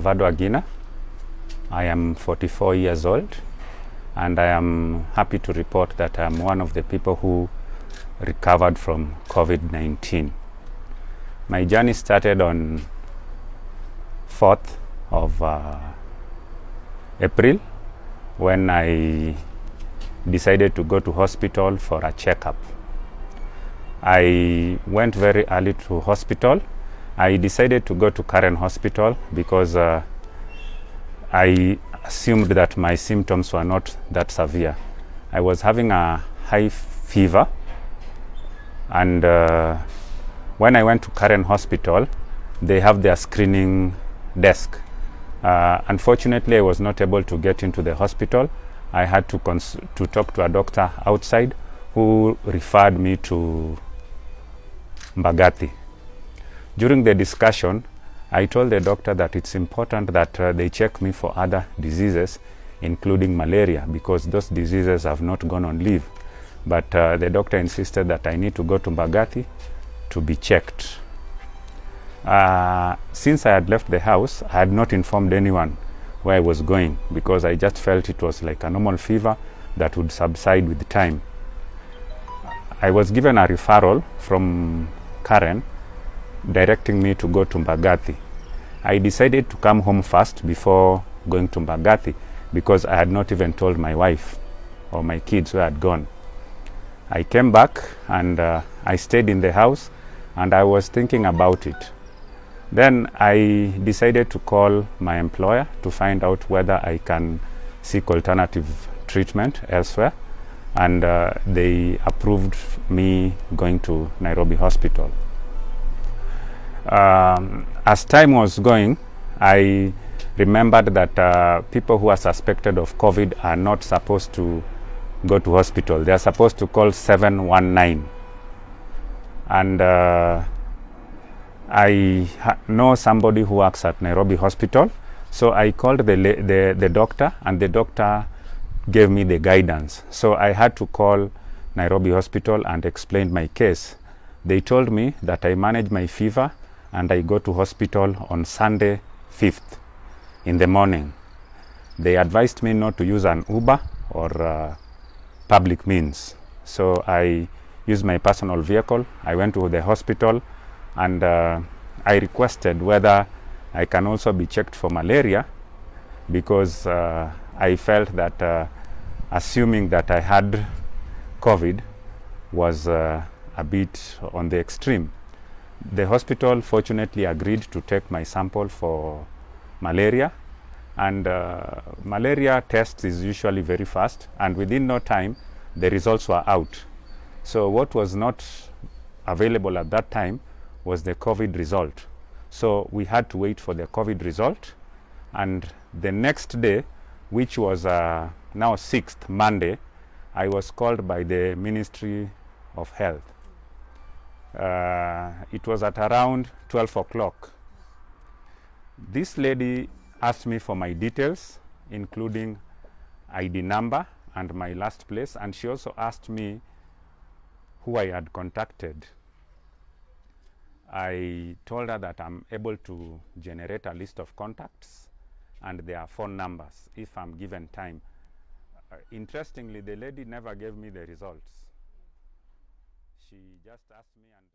Salvador Aguina. I am 44 years old, and I am happy to report that I am one of the people who recovered from COVID-19. My journey started on 4th of April when I decided to go to hospital for a checkup. I went very early to hospital. I decided to go to Karen Hospital because I assumed that my symptoms were not that severe. I was having a high fever, and when I went to Karen Hospital, they have their screening desk. Unfortunately, I was not able to get into the hospital. I had to talk to a doctor outside who referred me to Mbagathi. During the discussion, I told the doctor that it's important that they check me for other diseases, including malaria, because those diseases have not gone on leave. But the doctor insisted that I need to go to Mbagathi to be checked. Since I had left the house, I had not informed anyone where I was going because I just felt it was like a normal fever that would subside with time. I was given a referral from Karen directing me to go to Mbagathi. I decided to come home first before going to Mbagathi because I had not even told my wife or my kids where I had gone. I came back and I stayed in the house and I was thinking about it. Then I decided to call my employer to find out whether I can seek alternative treatment elsewhere, and they approved me going to Nairobi Hospital. As time was going, I remembered that people who are suspected of COVID are not supposed to go to hospital. They are supposed to call 719. And I know somebody who works at Nairobi Hospital, so I called the doctor, and the doctor gave me the guidance. So I had to call Nairobi Hospital and explain my case. They told me that I manage my fever and I go to hospital on Sunday 5th in the morning. They advised me not to use an Uber or public means. So I used my personal vehicle. I went to the hospital and I requested whether I can also be checked for malaria because I felt that assuming that I had COVID was a bit on the extreme. The hospital fortunately agreed to take my sample for malaria, and malaria test is usually very fast, and within no time the results were out. So what was not available at that time was the COVID result. So we had to wait for the COVID result, and the next day, which was now 6th, Monday, I was called by the Ministry of Health. It was at around 12 o'clock. This lady asked me for my details, including ID number and my last place, and she also asked me who I had contacted. I told her that I'm able to generate a list of contacts and their phone numbers if I'm given time. Interestingly, the lady never gave me the results. She just asked me and